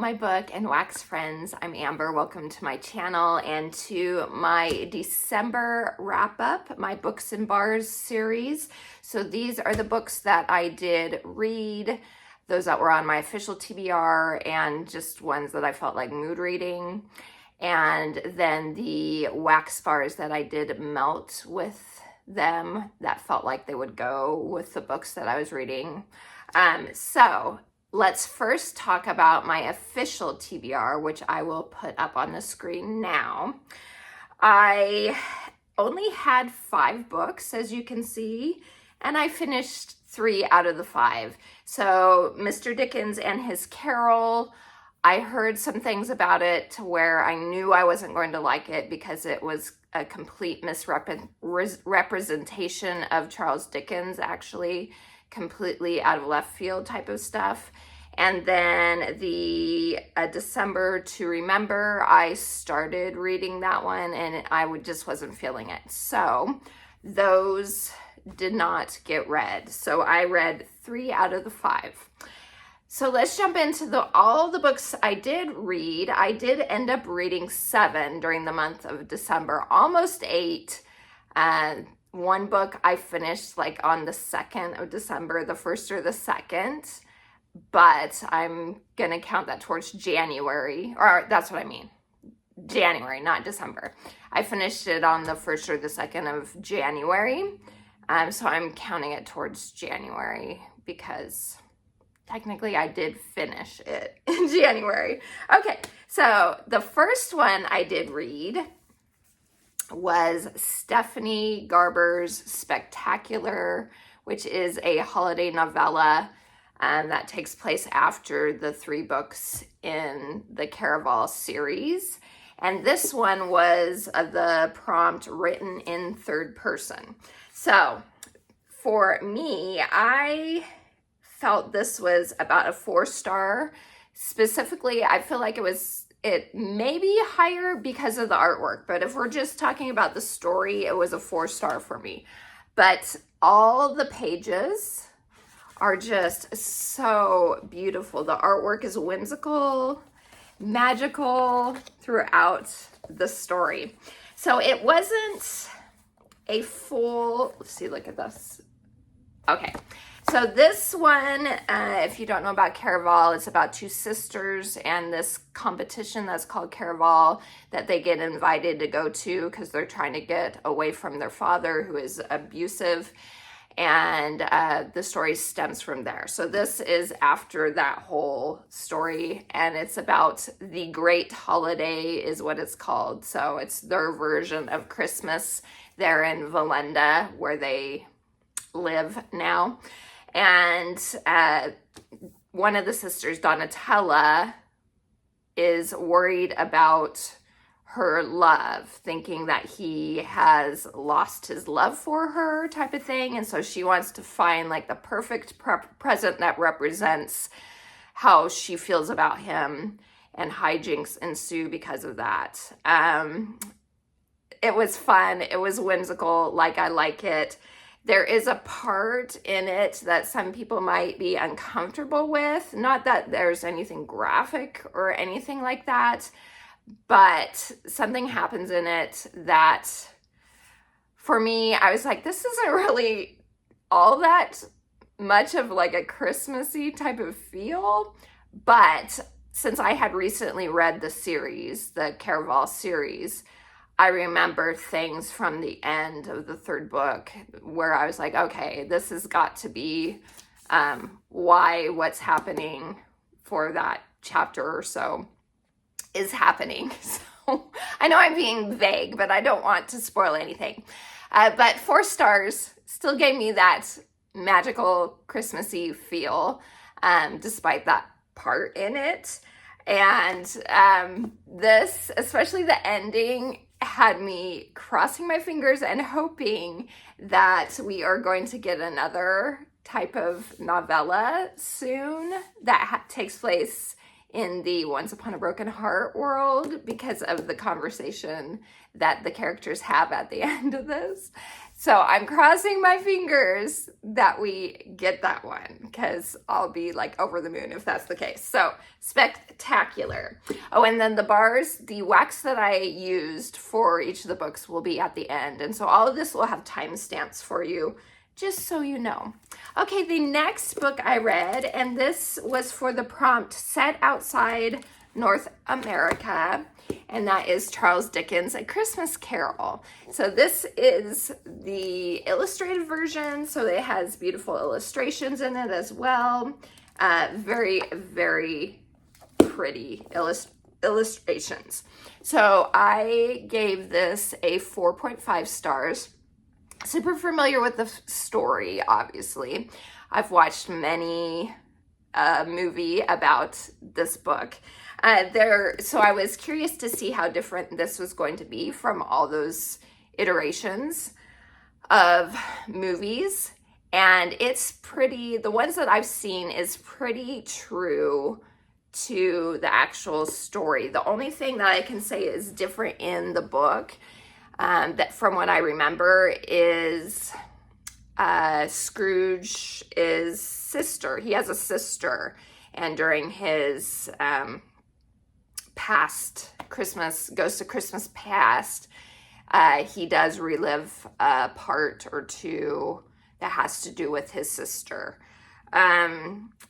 my book and wax friends. I'm Amber. Welcome to my channel and to my December wrap up, my Books and Bars series. So these are the books that I did read, those that were on my official TBR, and just ones that I felt like mood reading. And then the wax bars that I did melt with them that felt like they would go with the books that I was reading. So let's first talk about my official TBR, which I will put up on the screen now. I only had 5 books, as you can see, and I finished 3 out of the 5. So Mr. Dickens and his Carol, I heard some things about it to where I knew I wasn't going to like it because it was a complete misrepresentation of Charles Dickens, actually completely out of left field type of stuff. And then the December to Remember, I started reading that one and just wasn't feeling it. So those did not get read. So I read 3 out of the 5. So let's jump into all the books I did read. I did end up reading 7 during the month of December, almost 8. One book I finished like on the 2nd of December, the 1st or the 2nd, but I'm going to count that towards January, or that's what I mean. January, not December. I finished it on the 1st or the 2nd of January. So I'm counting it towards January because technically I did finish it in January. Okay, so the first one I did read was Stephanie Garber's Spectacular, which is a holiday novella that takes place after the 3 books in the Caraval series. And this one was the prompt written in 3rd person. So for me, I felt this was about a 4-star. Specifically, I feel like it may be higher because of the artwork, but if we're just talking about the story, it was a 4-star for me. But all the pages are just so beautiful. The artwork is whimsical, magical throughout the story. So it wasn't a full, let's see, look at this. Okay. So this one, if you don't know about Caraval, it's about 2 sisters and this competition that's called Caraval that they get invited to go to because they're trying to get away from their father who is abusive. And the story stems from there. So this is after that whole story, and it's about the Great Holiday is what it's called. So it's their version of Christmas there in Valenda where they live now. And one of the sisters, Donatella, is worried about her love, thinking that he has lost his love for her type of thing. And so she wants to find like the perfect present that represents how she feels about him, and hijinks ensue because of that. It was fun. It was whimsical, like I like it. There is a part in it that some people might be uncomfortable with. Not that there's anything graphic or anything like that, but something happens in it that, for me, I was like, this isn't really all that much of like a Christmassy type of feel. But since I had recently read the series, the Caraval series, I remember things from the end of the 3rd book where I was like, okay, this has got to be why what's happening for that chapter or so is happening. So I know I'm being vague, but I don't want to spoil anything. But 4 stars still gave me that magical Christmassy feel, despite that part in it. And this, especially the ending, had me crossing my fingers and hoping that we are going to get another type of novella soon that takes place in the Once Upon a Broken Heart world because of the conversation that the characters have at the end of this. So I'm crossing my fingers that we get that one, because I'll be like over the moon if that's the case. So spectacular. Oh, and then the bars, the wax that I used for each of the books will be at the end. And so all of this will have timestamps for you, just so you know. Okay, the next book I read, and this was for the prompt Set Outside North America, and that is Charles Dickens' A Christmas Carol. So this is the illustrated version, so it has beautiful illustrations in it as well. Very, very pretty illustrations. So I gave this a 4.5 stars. Super familiar with the story, obviously. I've watched many movie about this book. So I was curious to see how different this was going to be from all those iterations of movies. And it's pretty, the ones that I've seen is pretty true to the actual story. The only thing that I can say is different in the book, that from what I remember, is Scrooge is sister. He has a sister, and during his past Christmas, Ghost of Christmas Past, he does relive a part or two that has to do with his sister.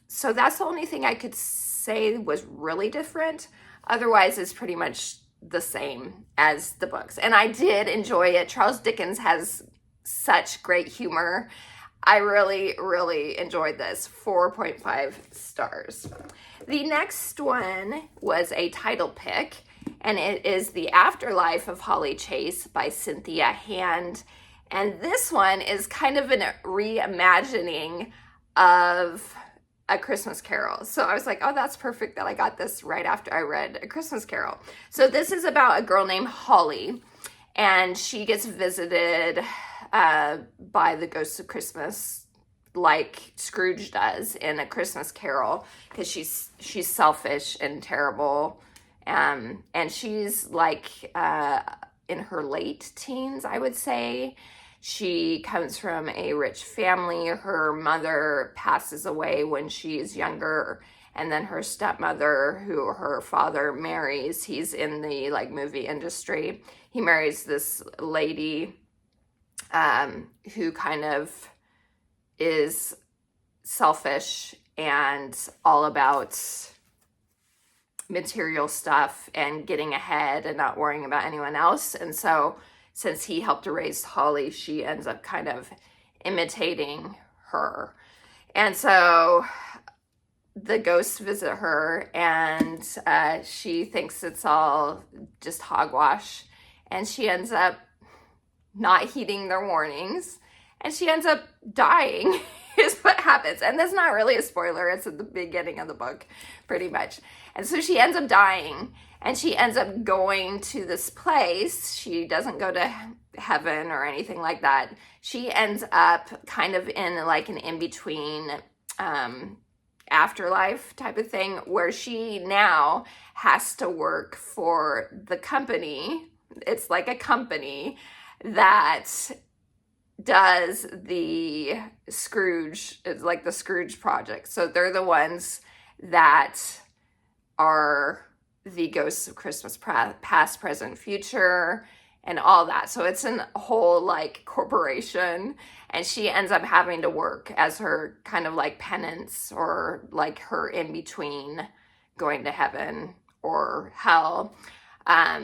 So that's the only thing I could say was really different. Otherwise, it's pretty much the same as the books. And I did enjoy it. Charles Dickens has such great humor. I really, really enjoyed this. 4.5 stars. The next one was a title pick, and it is The Afterlife of Holly Chase by Cynthia Hand. And this one is kind of a reimagining of A Christmas Carol. So I was like, oh, that's perfect that I got this right after I read A Christmas Carol. So this is about a girl named Holly, and she gets visited by the ghosts of Christmas, like Scrooge does in A Christmas Carol, because she's selfish and terrible, and she's like in her late teens, I would say. She comes from a rich family. Her mother passes away when she is younger, and then her stepmother, who her father marries, he's in the like movie industry. He marries this lady who kind of is selfish and all about material stuff and getting ahead and not worrying about anyone else. And so since he helped to raise Holly, she ends up kind of imitating her. And so the ghosts visit her, and she thinks it's all just hogwash, and she ends up not heeding their warnings, and she ends up dying is what happens. And that's not really a spoiler. It's at the beginning of the book, pretty much. And so she ends up dying, and she ends up going to this place. She doesn't go to heaven or anything like that. She ends up kind of in like an in-between afterlife type of thing, where she now has to work for the company. It's like a company that does the Scrooge, it's like the Scrooge project. So they're the ones that are the ghosts of Christmas past, present, future, and all that. So it's a whole like corporation, and she ends up having to work as her kind of like penance, or like her in between going to heaven or hell.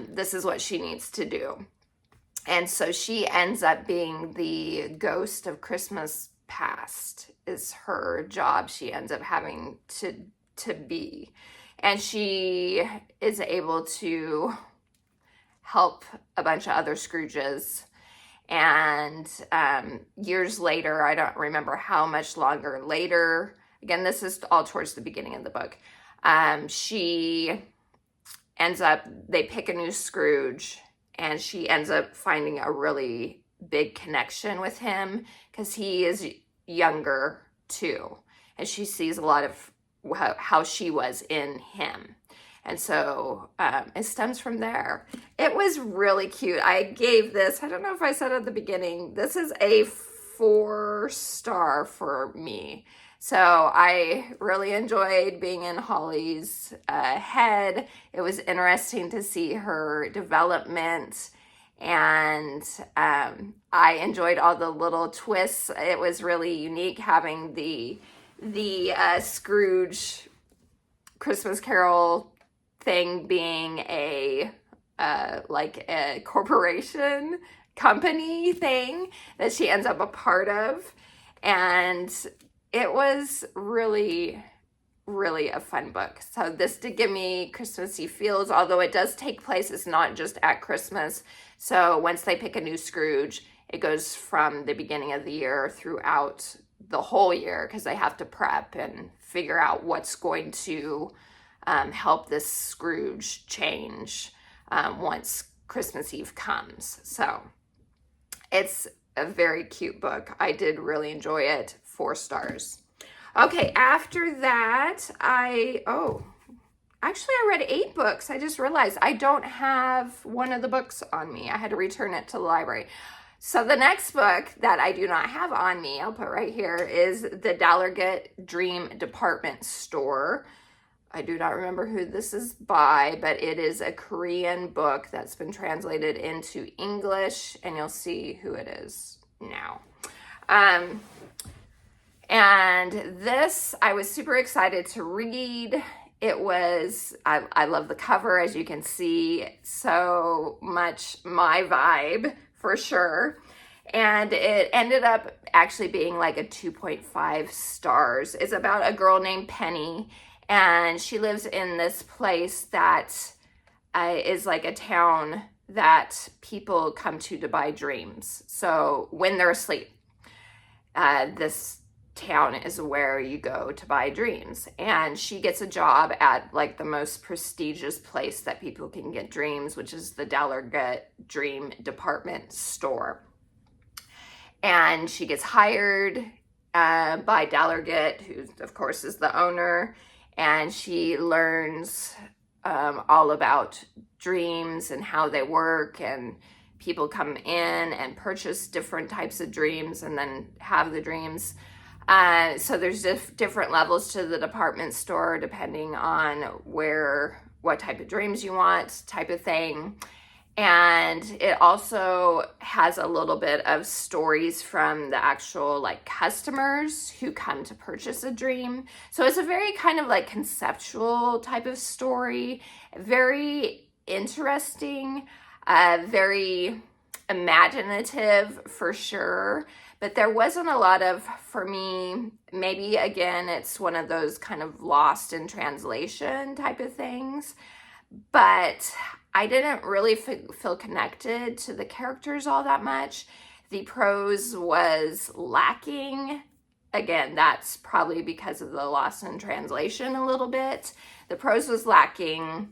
This is what she needs to do. And so she ends up being the ghost of Christmas past is her job. She ends up having to be. And she is able to help a bunch of other Scrooges. And years later, I don't remember how much longer later, again, this is all towards the beginning of the book, she ends up, they pick a new Scrooge, and she ends up finding a really big connection with him because he is younger too. And she sees a lot of how she was in him. And so it stems from there. It was really cute. I gave this, I don't know if I said at the beginning, this is a 4-star for me. So I really enjoyed being in Holly's head. It was interesting to see her development, and I enjoyed all the little twists. It was really unique having the Scrooge Christmas Carol thing being a like a corporation company thing that she ends up a part of, and it was really a fun book. So this did give me Christmassy feels, although it does take place, it's not just at Christmas. So once they pick a new Scrooge, it goes from the beginning of the year throughout the whole year, because they have to prep and figure out what's going to help this Scrooge change once Christmas Eve comes. So it's a very cute book. I did really enjoy it. 4 stars. Okay, after that, I read 8 books. I just realized I don't have one of the books on me. I had to return it to the library. So the next book that I do not have on me, I'll put right here, is the Dallergut Dream Department Store. I do not remember who this is by, but it is a Korean book that's been translated into English, and you'll see who it is now. And this, I was super excited to read. It was, I love the cover, as you can see, so much my vibe for sure. And it ended up actually being like a 2.5 stars. It's about a girl named Penny, and she lives in this place that is like a town that people come to buy dreams. So when they're asleep, this town is where you go to buy dreams. And she gets a job at like the most prestigious place that people can get dreams, which is the Dallergut Dream Department Store. And she gets hired by Dallergut, who of course is the owner, and she learns all about dreams and how they work, and people come in and purchase different types of dreams and then have the dreams. So there's different levels to the department store depending on what type of dreams you want, type of thing. And it also has a little bit of stories from the actual like customers who come to purchase a dream. So it's a very kind of like conceptual type of story, very interesting, very imaginative for sure. But there wasn't a lot of, for me, maybe again, it's one of those kind of lost in translation type of things. But I didn't really feel connected to the characters all that much. The prose was lacking. Again, that's probably because of the loss in translation a little bit. The prose was lacking,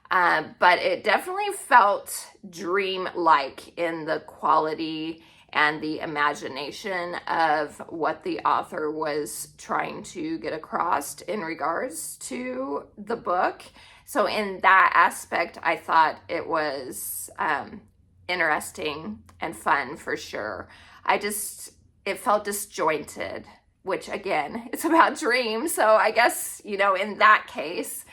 but it definitely felt dream-like in the quality and the imagination of what the author was trying to get across in regards to the book. So in that aspect, I thought it was interesting and fun for sure. It felt disjointed, which again, it's about dreams. So I guess, in that case,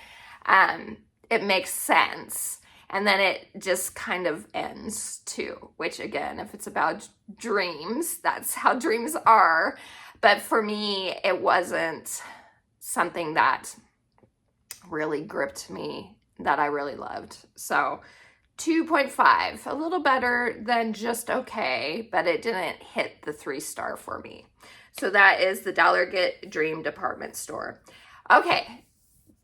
it makes sense. And then it just kind of ends too, which again, if it's about dreams, that's how dreams are. But for me, it wasn't something that really gripped me, that I really loved. So 2.5, a little better than just okay, but it didn't hit the 3-star for me. So that is the Dallergut Dream Department Store. Okay.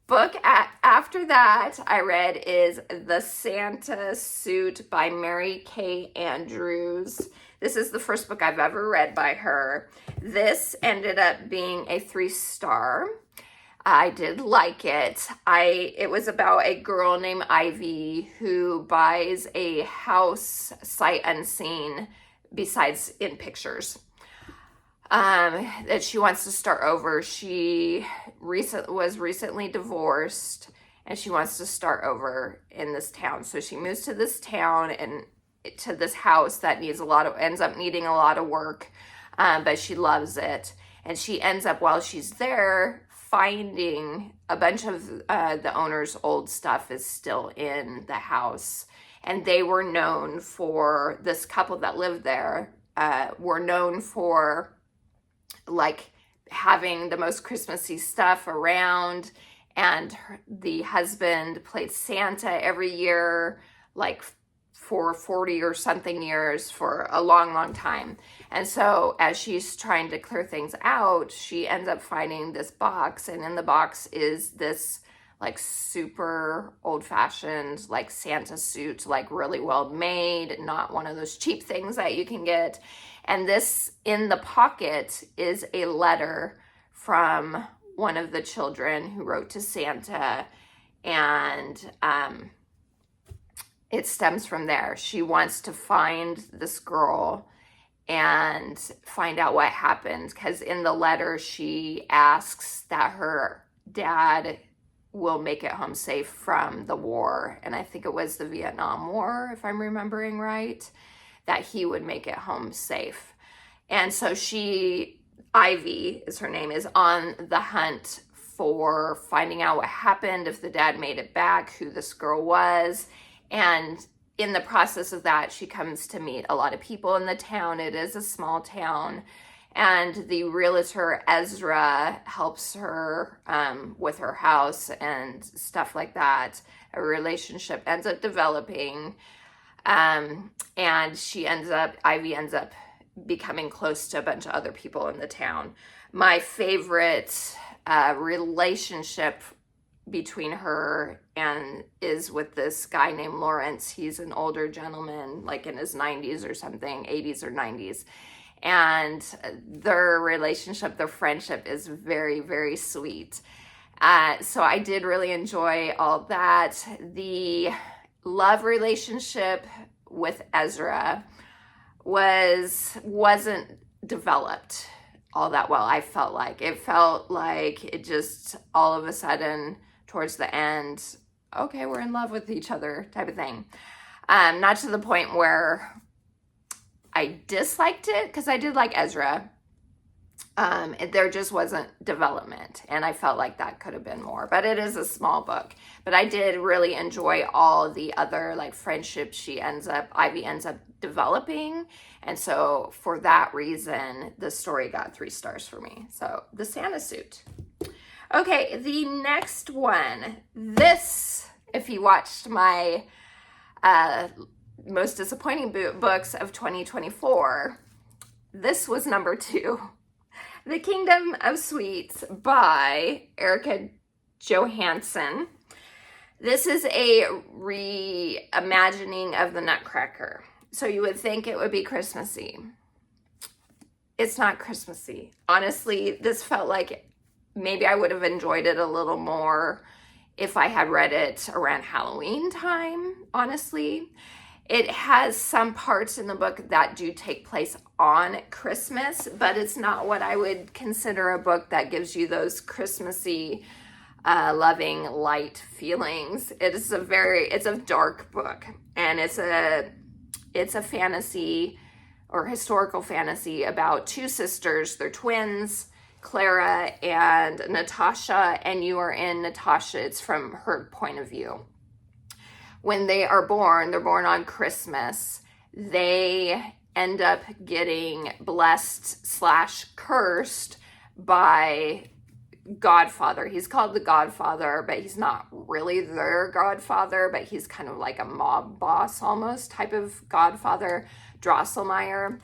Book after that I read is The Santa Suit by Mary Kay Andrews. This is the first book I've ever read by her. This ended up being a 3-star. I did like it. It was about a girl named Ivy who buys a house sight unseen besides in pictures. that she wants to start over. She was recently divorced, and she wants to start over in this town. So she moves to this town and to this house that ends up needing a lot of work, but she loves it. And she ends up, while she's there, finding a bunch of the owner's old stuff is still in the house. And they were known for, this couple that lived there, were known for like having the most Christmassy stuff around. And the husband played Santa every year, like for 40 or something years, for a long, long time. And so as she's trying to clear things out, she ends up finding this box, and in the box is this like super old-fashioned like Santa suit, like really well made, not one of those cheap things that you can get. And this, in the pocket, is a letter from one of the children who wrote to Santa, and it stems from there. She wants to find this girl and find out what happened, because in the letter she asks that her dad will make it home safe from the war, and I think it was the Vietnam War, if I'm remembering right, that he would make it home safe. And so Ivy is her name, is on the hunt for finding out what happened, if the dad made it back, who this girl was. And in the process of that, she comes to meet a lot of people in the town. It is a small town. And the realtor, Ezra, helps her with her house and stuff like that. A relationship ends up developing. And Ivy ends up becoming close to a bunch of other people in the town. My favorite relationship between her and is with this guy named Lawrence. He's an older gentleman, like in his 90s or something, 80s or 90s. And their relationship, their friendship is very, very sweet. So I did really enjoy all that. The love relationship with Ezra wasn't developed all that well. I felt like it just all of a sudden towards the end, okay, we're in love with each other type of thing. Not to the point where I disliked it, because I did like Ezra. There just wasn't development, and I felt like that could have been more, but it is a small book. But I did really enjoy all the other like friendships Ivy ends up developing. And so for that reason, the story got 3 stars for me. So the Santa suit. Okay, the next one. This, if you watched my most disappointing books of 2024, this was number 2. The Kingdom of Sweets by Erica Johansson. This is a reimagining of the Nutcracker. So you would think it would be Christmassy. It's not Christmassy. Honestly, this felt like maybe I would have enjoyed it a little more if I had read it around Halloween time, honestly. It has some parts in the book that do take place on Christmas, but it's not what I would consider a book that gives you those Christmassy, loving, light feelings. It's a dark book, and it's a fantasy or historical fantasy about 2 sisters. They're twins, Clara and Natasha, and you are in Natasha. It's from her point of view. When they are born, they're born on Christmas. They end up getting blessed/cursed by Godfather. He's called the Godfather, but he's not really their Godfather, but he's kind of like a mob boss almost type of Godfather, Drosselmeyer.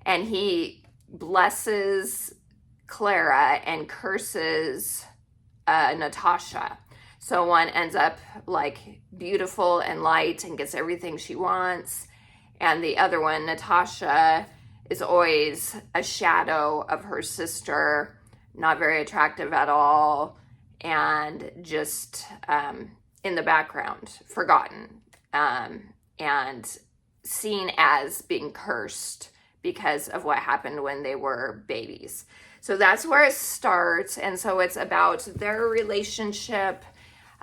And he blesses Clara and curses Natasha. So one ends up like beautiful and light and gets everything she wants. And the other one, Natasha, is always a shadow of her sister, not very attractive at all, and just in the background, forgotten, and seen as being cursed because of what happened when they were babies. So that's where it starts. And so it's about their relationship.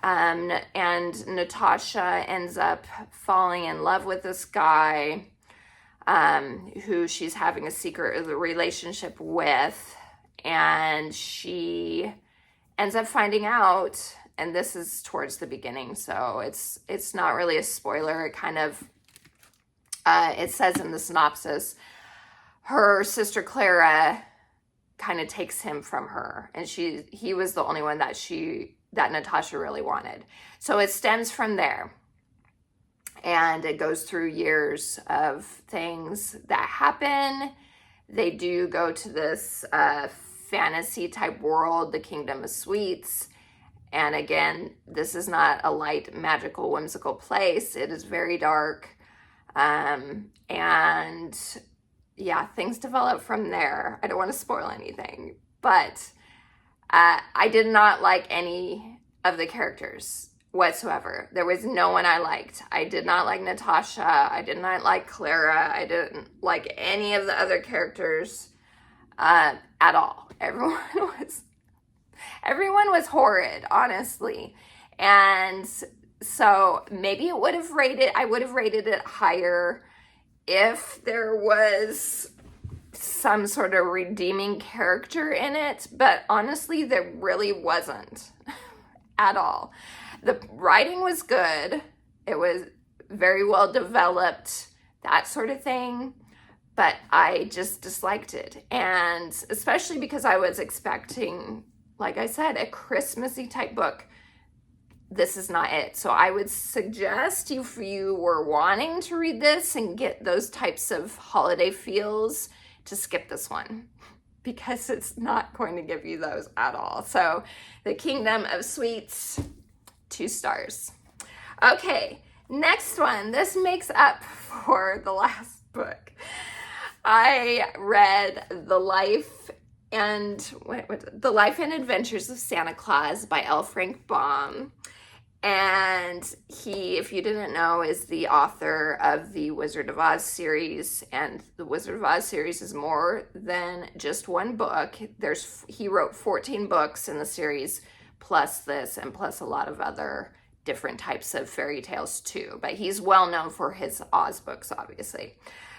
And Natasha ends up falling in love with this guy who she's having a secret relationship with. And she ends up finding out, and this is towards the beginning, so it's not really a spoiler. It kind of, it says in the synopsis, her sister Clara kind of takes him from her, and he was the only one that Natasha really wanted. So it stems from there, and it goes through years of things that happen. They do go to this fantasy type world, the Kingdom of Sweets. And again, this is not a light, magical, whimsical place. It is very dark. And yeah, things develop from there. I don't want to spoil anything, but I did not like any of the characters whatsoever. There was no one I liked. I did not like Natasha. I did not like Clara. I didn't like any of the other characters at all. Everyone was horrid, honestly. And so maybe I would have rated it higher if there was some sort of redeeming character in it, but honestly, there really wasn't at all. The writing was good. It was very well developed, that sort of thing. But I just disliked it. And especially because I was expecting, like I said, a Christmassy type book. This is not it. So I would suggest if you were wanting to read this and get those types of holiday feels, to skip this one, because it's not going to give you those at all. So The Kingdom of Sweets, 2 stars. Okay, next one. This makes up for the last book. I read The Life and Adventures of Santa Claus by L. Frank Baum. And he, if you didn't know, is the author of the Wizard of Oz series. And the Wizard of Oz series is more than just one book. He wrote 14 books in the series, plus this, and plus a lot of other different types of fairy tales too. But he's well known for his Oz books, obviously.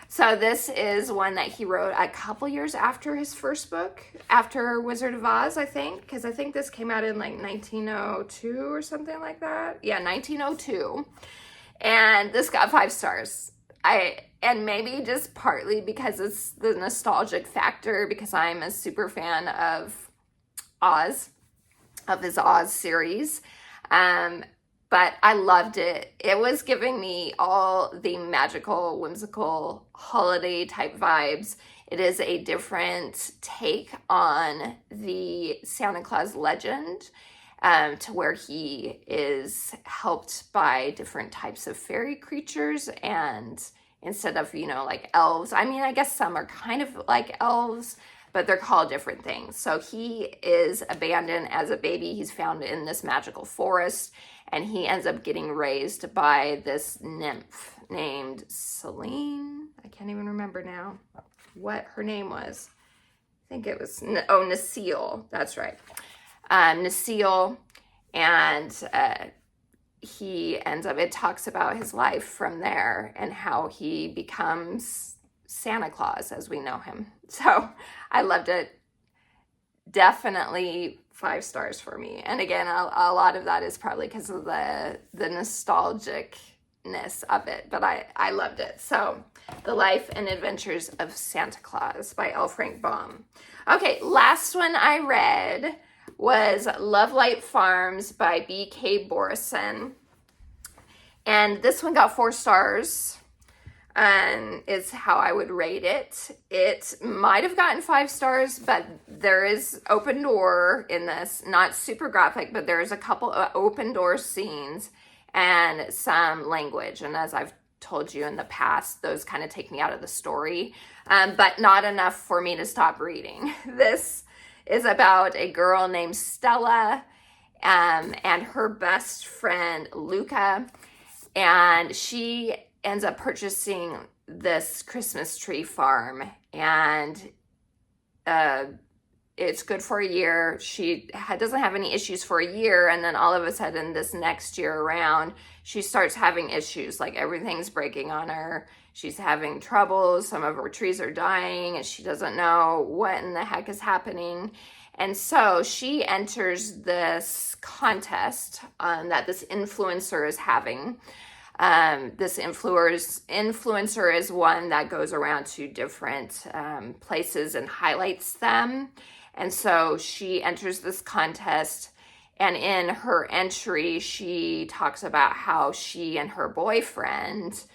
So this is one that he wrote a couple years after his first book, after Wizard of Oz, I think, because I think this came out in like 1902 or something like that. Yeah, 1902. And this got 5 stars. And maybe just partly because it's the nostalgic factor, because I'm a super fan of Oz, of his Oz series. But I loved it. It was giving me all the magical, whimsical, holiday type vibes. It is a different take on the Santa Claus legend, to where he is helped by different types of fairy creatures, and instead of, like elves, I mean, I guess some are kind of like elves, but they're called different things. So he is abandoned as a baby. He's found in this magical forest, and he ends up getting raised by this nymph named Celine. I can't even remember now what her name was. I think it was, Necile. That's right. Necile. And he ends up, it talks about his life from there and how he becomes Santa Claus as we know him. So I loved it. Definitely 5 stars for me. And again, a lot of that is probably because of the nostalgicness of it, but I loved it. So The Life and Adventures of Santa Claus by L. Frank Baum. Okay, last one I read was Lovelight Farms by B.K. Borison. And this one got 4 stars. Is how I would rate it. It might have gotten 5 stars, but there is open door in this. Not super graphic, but there's a couple of open door scenes and some language. And as I've told you in the past, those kind of take me out of the story, but not enough for me to stop reading. This is about a girl named Stella and her best friend Luca, and she ends up purchasing this Christmas tree farm, and it's good for a year. She doesn't have any issues for a year, and then all of a sudden this next year around, she starts having issues, like everything's breaking on her. She's having troubles. Some of her trees are dying, and she doesn't know what in the heck is happening. And so she enters this contest that this influencer is having. This influencer is one that goes around to different places and highlights them. And so she enters this contest, and in her entry, she talks about how she and her boyfriend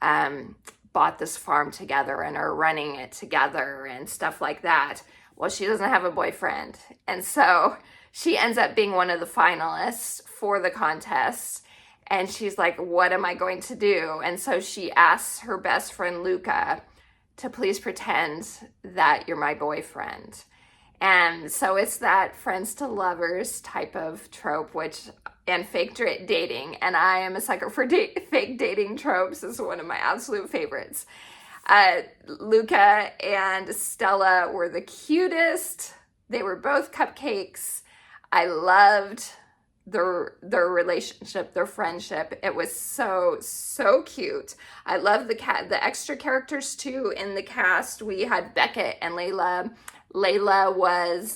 bought this farm together and are running it together and stuff like that. Well, she doesn't have a boyfriend. And so she ends up being one of the finalists for the contest. And she's like, what am I going to do? And so she asks her best friend, Luca, to please pretend that you're my boyfriend. And so it's that friends to lovers type of trope, and fake dating. And I am a sucker for fake dating tropes. Is one of my absolute favorites. Luca and Stella were the cutest. They were both cupcakes. I loved their relationship, their friendship. It was so cute. I love the extra characters too in the cast. We had Beckett and Layla. Layla was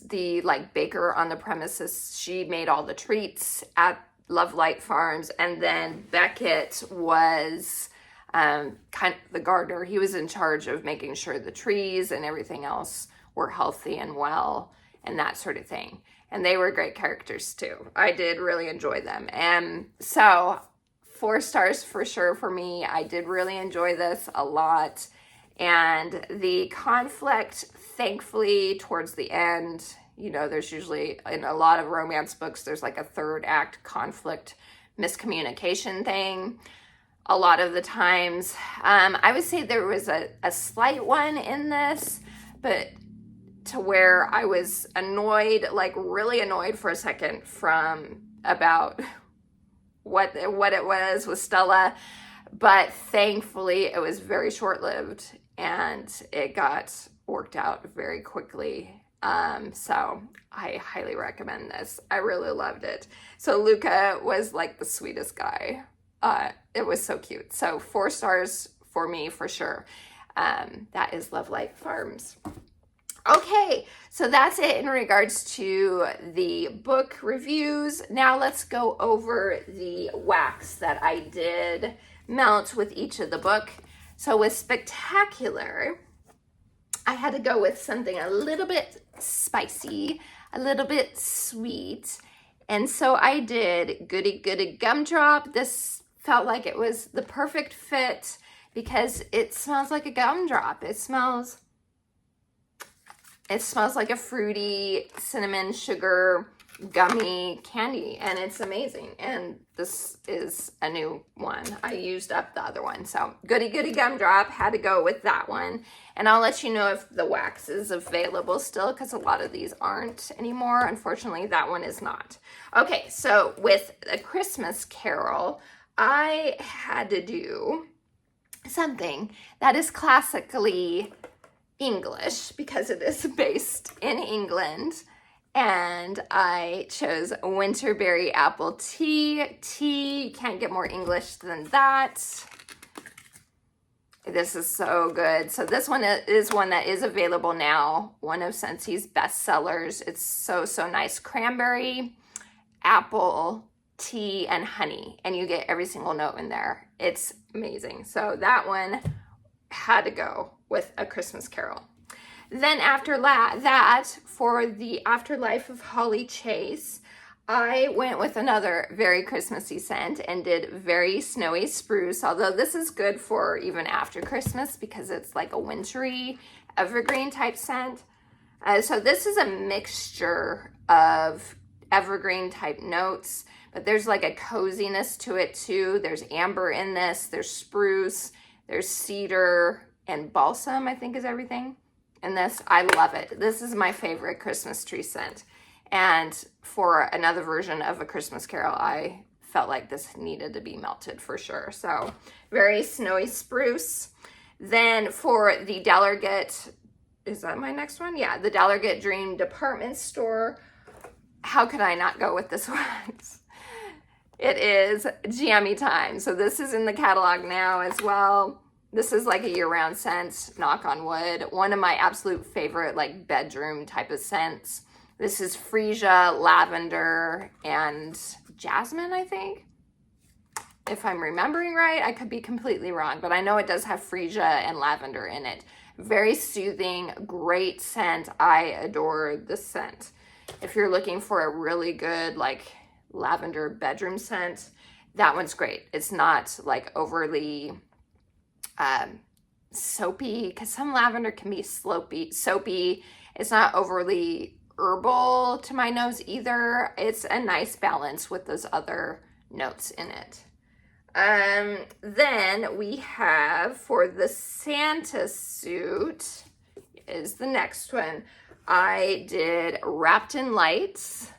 the like baker on the premises. She made all the treats at Lovelight Farms, and then Beckett was kind of the gardener. He was in charge of making sure the trees and everything else were healthy and well and that sort of thing. And they were great characters too. I did really enjoy them. And so 4 stars for sure for me. I did really enjoy this a lot. And the conflict, thankfully, towards the end, there's usually, in a lot of romance books, there's like a 3rd act conflict miscommunication thing. A lot of the times, I would say there was a slight one in this, but to where I was annoyed, like really annoyed for a second about what it was with Stella, but thankfully it was very short-lived and it got worked out very quickly. So I highly recommend this. I really loved it. So Luca was like the sweetest guy. It was so cute. So 4 stars for me for sure. That is Lovelight Farms. Okay, so that's it in regards to the book reviews. Now let's go over the wax that I did melt with each of the book. So with Spectacular, I had to go with something a little bit spicy, a little bit sweet. And so I did Goody Goody Gumdrop. This felt like it was the perfect fit because it smells like a gumdrop. It smells like a fruity cinnamon sugar gummy candy, and it's amazing. And this is a new one. I used up the other one. So Goody Goody Gumdrop, had to go with that one. And I'll let you know if the wax is available still, because a lot of these aren't anymore. Unfortunately, that one is not. Okay, so with A Christmas Carol, I had to do something that is classically English because it is based in England. And I chose Winterberry Apple Tea. You can't get more English than that. This is so good. So this one is one that is available now. One of Scentsy's best sellers. It's so nice. Cranberry, apple, tea, and honey. And you get every single note in there. It's amazing. So that one had to go with A Christmas Carol. Then after that, for the Afterlife of Holly Chase, I went with another very Christmassy scent and did Very Snowy Spruce, although this is good for even after Christmas because it's like a wintry evergreen type scent. So this is a mixture of evergreen type notes, but there's like a coziness to it too. There's amber in this, there's spruce, there's cedar, and balsam, I think is everything. And this, I love it. This is my favorite Christmas tree scent. And for another version of A Christmas Carol, I felt like this needed to be melted for sure. So very snowy spruce. Then for the Dallergut, is that my next one? Yeah, the Dallergut Dream Department Store. How could I not go with this one? It is Jammy Time. So this is in the catalog now as well. This is like a year-round scent, knock on wood. One of my absolute favorite like bedroom type of scents. This is freesia, lavender, and jasmine, I think. If I'm remembering right, I could be completely wrong, but I know it does have freesia and lavender in it. Very soothing, great scent. I adore this scent. If you're looking for a really good like lavender bedroom scent, that one's great. It's not like overly soapy, because some lavender can be soapy. It's not overly herbal to my nose either. It's a nice balance with those other notes in it. Then we have for the Santa suit is the next one. I did Wrapped in Lights,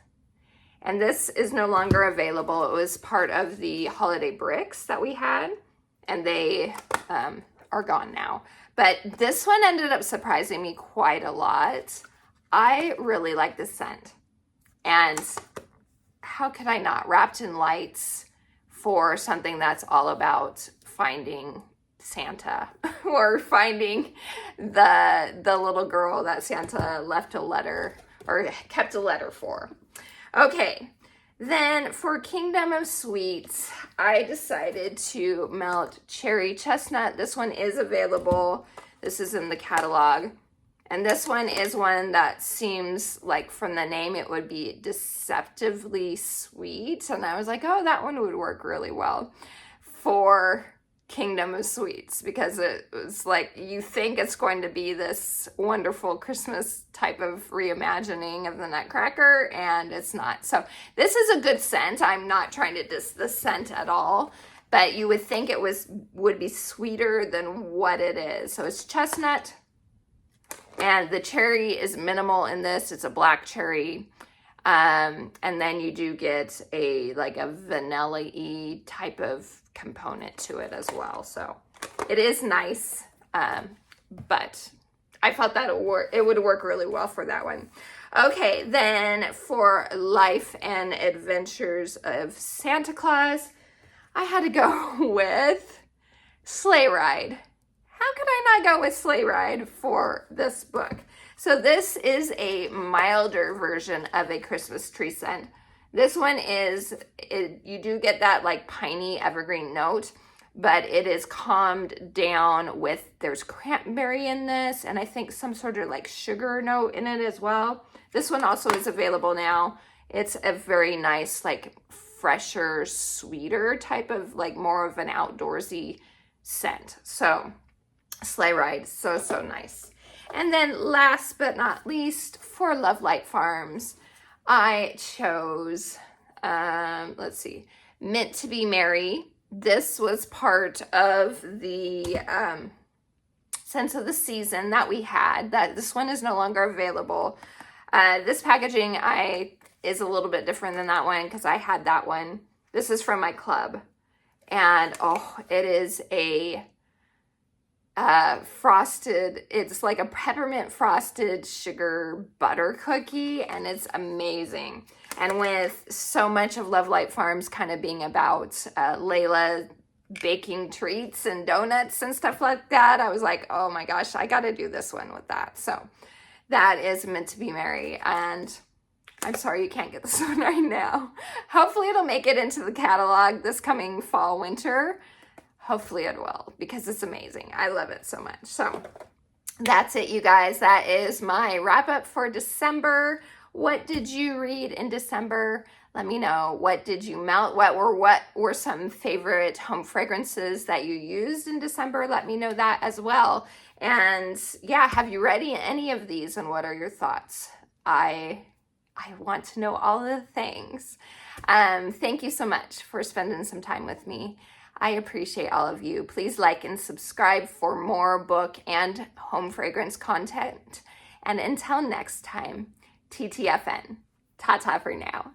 and this is no longer available. It was part of the holiday bricks that we had, and they are gone now. But this one ended up surprising me quite a lot. I really like this scent, and how could I not? Wrapped in Lights for something that's all about finding Santa or finding the little girl that Santa left a letter or kept a letter for. Okay, then for Kingdom of Sweets, I decided to melt cherry chestnut. This one is available. This is in the catalog. And this one is one that seems like from the name it would be deceptively sweet. And I was like, oh, that one would work really well for Kingdom of Sweets, because it was like you think it's going to be this wonderful Christmas type of reimagining of the Nutcracker, and it's not. So this is a good scent. I'm not trying to diss the scent at all, but you would think it would be sweeter than what it is. So it's chestnut. And the cherry is minimal in this. It's a black cherry. And then you do get a vanilla-y type of component to it as well. So it is nice, but I felt that it would work really well for that one. Okay, then for Life and Adventures of Santa Claus, I had to go with Sleigh Ride. How could I not go with Sleigh Ride for this book? So this is a milder version of a Christmas tree scent. This one you do get that like piney evergreen note, but it is calmed down with, there's cranberry in this, and I think some sort of like sugar note in it as well. This one also is available now. It's a very nice, like fresher, sweeter type of like more of an outdoorsy scent. So Sleigh Ride, so nice. And then last but not least, for Lovelight Farms, I chose, let's see, Meant to Be Merry. This was part of the Sense of the Season that we had. This one is no longer available. This packaging is a little bit different than that one because I had that one. This is from my club. And oh, it is a frosted, it's like a peppermint frosted sugar butter cookie, and it's amazing. And with so much of Lovelight Farms kind of being about Layla baking treats and donuts and stuff like that, I was like, oh my gosh, I got to do this one with that. So that is Meant to Be Merry, and I'm sorry you can't get this one right now. Hopefully it'll make it into the catalog this coming fall, winter. Hopefully it will, because it's amazing. I love it so much. So that's it, you guys. That is my wrap up for December. What did you read in December? Let me know. What did you melt? What were some favorite home fragrances that you used in December? Let me know that as well. And yeah, have you read any of these, and what are your thoughts? I want to know all the things. Thank you so much for spending some time with me. I appreciate all of you. Please like and subscribe for more book and home fragrance content. And until next time, TTFN. Ta-ta for now.